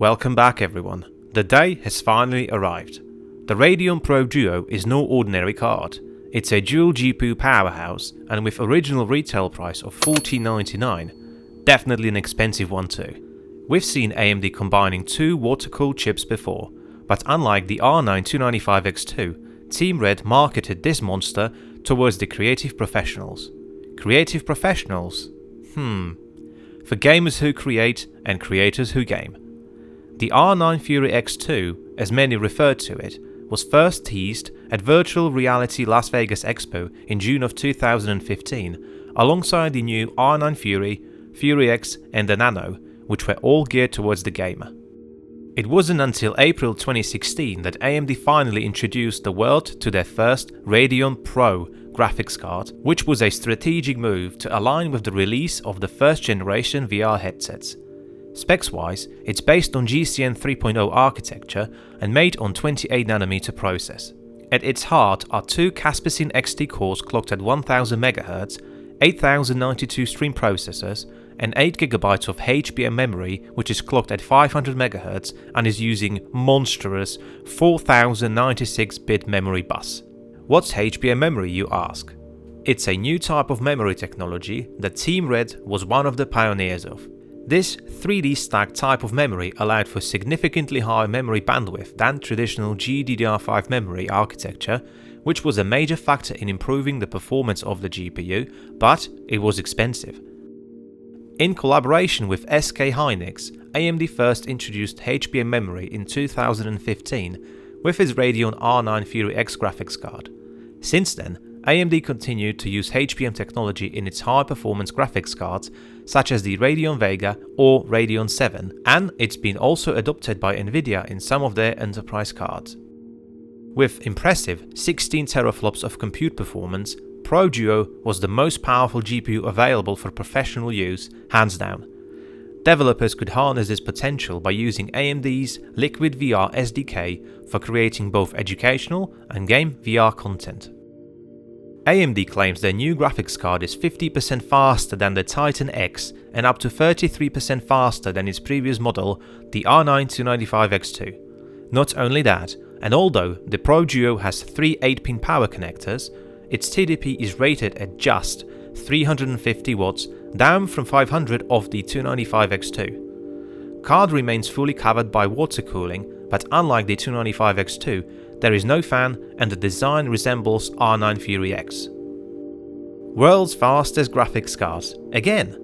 Welcome back everyone. The day has finally arrived. The Radeon Pro Duo is no ordinary card. It's a dual GPU powerhouse, and with original retail price of $14.99, definitely an expensive one too. We've seen AMD combining two water-cooled chips before, but unlike the R9 295X2, Team Red marketed this monster towards the creative professionals. Creative professionals? For gamers who create and creators who game. The R9 Fury X2, as many refer to it, was first teased at Virtual Reality Las Vegas Expo in June of 2015, alongside the new R9 Fury, Fury X and the Nano, which were all geared towards the gamer. It wasn't until April 2016 that AMD finally introduced the world to their first Radeon Pro graphics card, which was a strategic move to align with the release of the first generation VR headsets. Specs-wise, it's based on GCN 3.0 architecture and made on 28nm process. At its heart are two Kaspersky XT cores clocked at 1000 MHz, 8092 stream processors, and 8GB of HBM memory, which is clocked at 500 MHz and is using monstrous 4096-bit memory bus. What's HBM memory, you ask? It's a new type of memory technology that Team Red was one of the pioneers of. This 3D stacked type of memory allowed for significantly higher memory bandwidth than traditional GDDR5 memory architecture, which was a major factor in improving the performance of the GPU, but it was expensive. In collaboration with SK Hynix, AMD first introduced HBM memory in 2015 with its Radeon R9 Fury X graphics card. Since then, AMD continued to use HBM technology in its high-performance graphics cards, such as the Radeon Vega or Radeon 7, and it's been also adopted by Nvidia in some of their enterprise cards. With impressive 16 teraflops of compute performance, Pro Duo was the most powerful GPU available for professional use, hands down. Developers could harness this potential by using AMD's Liquid VR SDK for creating both educational and game VR content. AMD claims their new graphics card is 50% faster than the Titan X and up to 33% faster than its previous model, the R9 295X2. Not only that, and although the Pro Duo has three 8-pin power connectors, its TDP is rated at just 350 watts, down from 500 of the 295X2. Card remains fully covered by water cooling, but unlike the 295X2, there is no fan and the design resembles R9 Fury X. World's fastest graphics card. Again,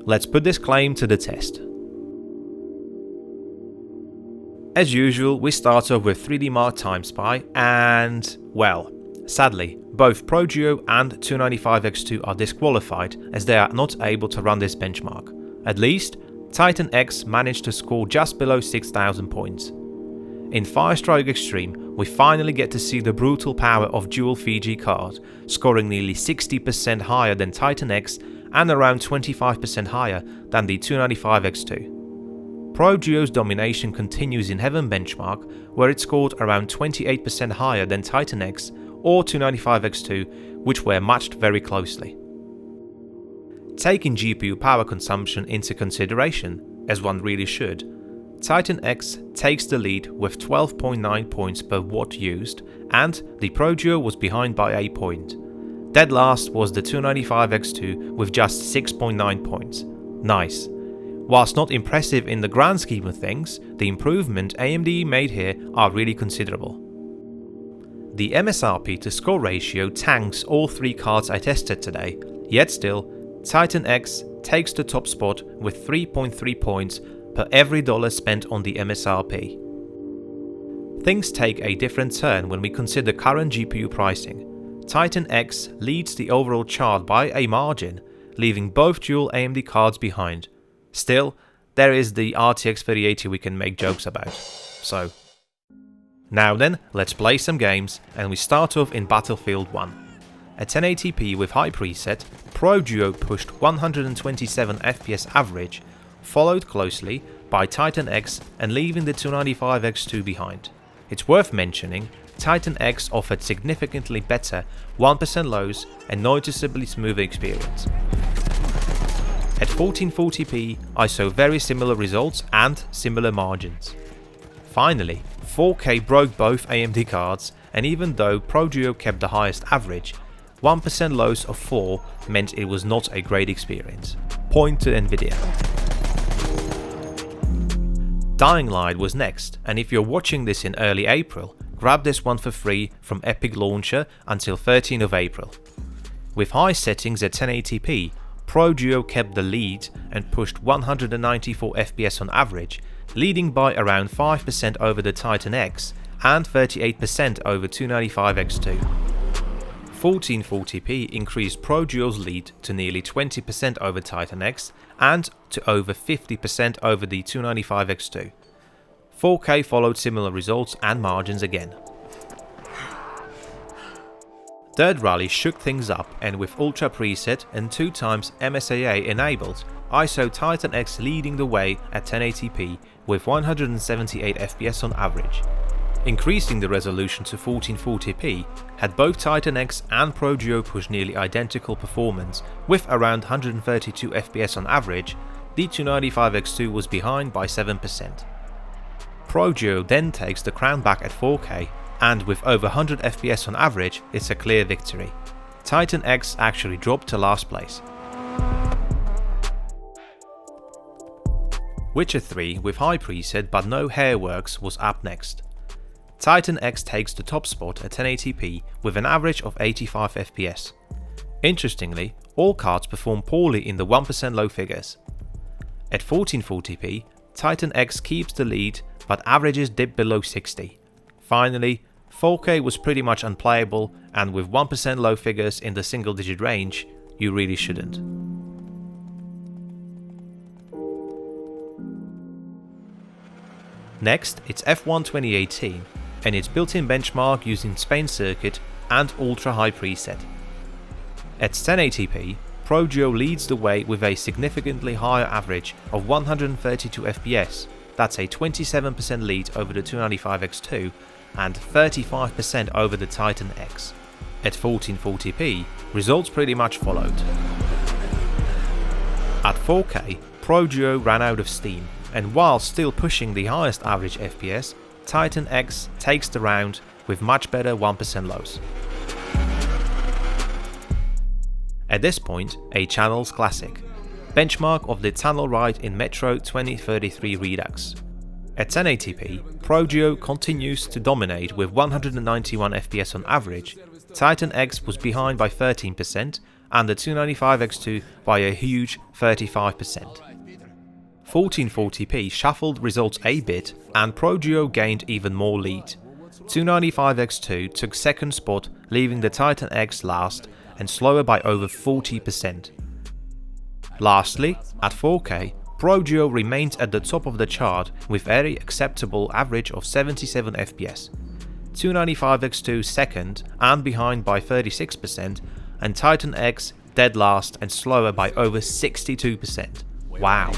let's put this claim to the test. As usual, we start off with 3D Mark Time Spy and, well, sadly, both Pro Duo and 295X2 are disqualified as they are not able to run this benchmark. At least, Titan X managed to score just below 6000 points. In Firestrike Extreme, we finally get to see the brutal power of dual Fiji card, scoring nearly 60% higher than Titan X and around 25% higher than the 295X2. Pro Duo's domination continues in Heaven Benchmark, where it scored around 28% higher than Titan X or 295X2, which were matched very closely. Taking GPU power consumption into consideration, as one really should, Titan X takes the lead with 12.9 points per watt used, and the Pro Duo was behind by a point. Dead last was the 295X2 with just 6.9 points. Nice. Whilst not impressive in the grand scheme of things, the improvement AMD made here are really considerable. The MSRP to score ratio tanks all three cards I tested today, yet still, Titan X takes the top spot with 3.3 points per every dollar spent on the MSRP. Things take a different turn when we consider current GPU pricing. Titan X leads the overall chart by a margin, leaving both dual AMD cards behind. Still, there is the RTX 3080 we can make jokes about. So, now then, let's play some games, and we start off in Battlefield 1. At 1080p with high preset, Pro Duo pushed 127 FPS average, followed closely by Titan X and leaving the 295X2 behind. It's worth mentioning, Titan X offered significantly better 1% lows and noticeably smoother experience. At 1440p, I saw very similar results and similar margins. Finally, 4K broke both AMD cards, and even though Pro Duo kept the highest average, 1% loss of 4 meant it was not a great experience. Point to Nvidia. Dying Light was next, and if you're watching this in early April, grab this one for free from Epic Launcher until 13th of April. With high settings at 1080p, Pro Duo kept the lead and pushed 194 FPS on average, leading by around 5% over the Titan X and 38% over 295X2. 1440p increased Pro Duo's lead to nearly 20% over Titan X and to over 50% over the 295X2. 4K followed similar results and margins again. Third Rally shook things up, and with Ultra preset and 2x MSAA enabled, I saw Titan X leading the way at 1080p with 178 FPS on average. Increasing the resolution to 1440p had both Titan X and Pro Duo push nearly identical performance with around 132 FPS on average. The 295X2 was behind by 7%. Pro Duo then takes the crown back at 4K, and with over 100 FPS on average, it's a clear victory. Titan X actually dropped to last place. Witcher 3 with high preset but no hairworks was up next. Titan X takes the top spot at 1080p with an average of 85 FPS. Interestingly, all cards perform poorly in the 1% low figures. At 1440p, Titan X keeps the lead but averages dip below 60. Finally, 4K was pretty much unplayable, and with 1% low figures in the single digit range, you really shouldn't. Next, it's F1 2018, and its built-in benchmark using Spain circuit and ultra high preset. At 1080p, Pro Duo leads the way with a significantly higher average of 132 FPS, that's a 27% lead over the 295X2 and 35% over the Titan X. At 1440p, results pretty much followed. At 4K, Pro Duo ran out of steam, and while still pushing the highest average FPS, Titan X takes the round with much better 1% lows. At this point, a channel's classic. Benchmark of the tunnel ride in Metro 2033 Redux. At 1080p, Pro Duo continues to dominate with 191 FPS on average. Titan X was behind by 13% and the 295X2 by a huge 35%. 1440p shuffled results a bit and Pro Duo gained even more lead. 295X2 took second spot, leaving the Titan X last and slower by over 40%. Lastly, at 4K, Pro Duo remained at the top of the chart with very acceptable average of 77 FPS. 295X2 second and behind by 36%, and Titan X dead last and slower by over 62%. Wow.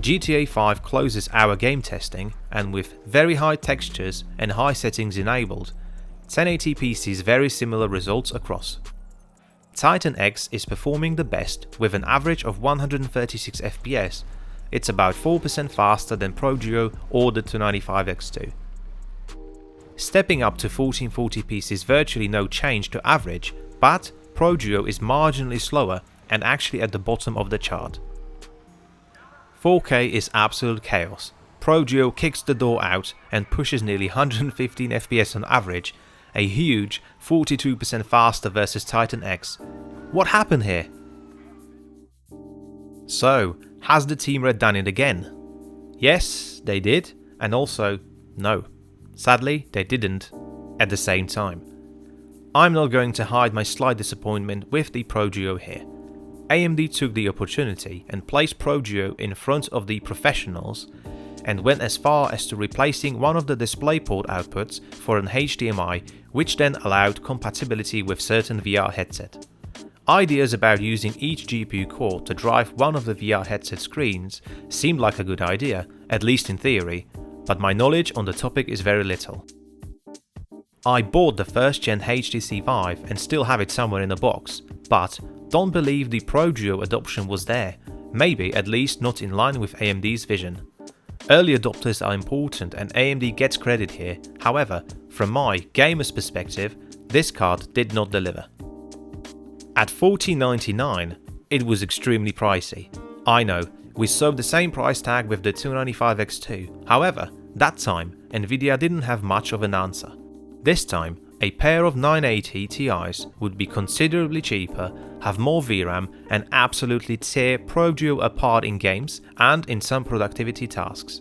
GTA 5 closes our game testing, and with very high textures and high settings enabled, 1080p sees very similar results across. Titan X is performing the best with an average of 136 FPS. It's about 4% faster than Pro Duo or the 295X2. Stepping up to 1440p sees virtually no change to average, but Pro Duo is marginally slower and actually at the bottom of the chart. 4K is absolute chaos. Pro Duo kicks the door out and pushes nearly 115 FPS on average, a huge 42% faster versus Titan X. What happened here? So, has the Team Red done it again? Yes, they did, and also, no. Sadly, they didn't at the same time. I'm not going to hide my slight disappointment with the Pro Duo here. AMD took the opportunity and placed Pro Duo in front of the professionals and went as far as to replacing one of the DisplayPort outputs for an HDMI, which then allowed compatibility with certain VR headset. Ideas about using each GPU core to drive one of the VR headset screens seemed like a good idea, at least in theory, but my knowledge on the topic is very little. I bought the first gen HTC Vive and still have it somewhere in a box, but don't believe the Pro Duo adoption was there, maybe at least not in line with AMD's vision. Early adopters are important and AMD gets credit here, however, from my gamer's perspective, this card did not deliver. At $1499, it was extremely pricey. I know, we saw the same price tag with the 295X2, however, that time Nvidia didn't have much of an answer. This time, a pair of 980 Ti's would be considerably cheaper, have more VRAM and absolutely tear Pro Duo apart in games and in some productivity tasks.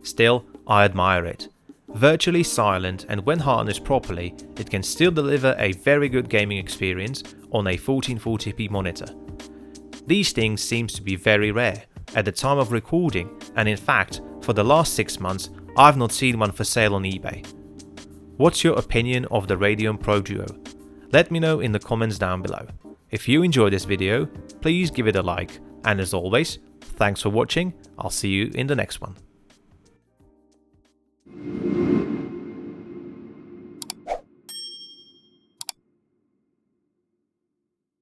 Still, I admire it. Virtually silent, and when harnessed properly, it can still deliver a very good gaming experience on a 1440p monitor. These things seems to be very rare at the time of recording, and in fact, for the last 6 months, I've not seen one for sale on eBay. What's your opinion of the Radeon Pro Duo? Let me know in the comments down below. If you enjoyed this video, please give it a like, and as always, thanks for watching, I'll see you in the next one.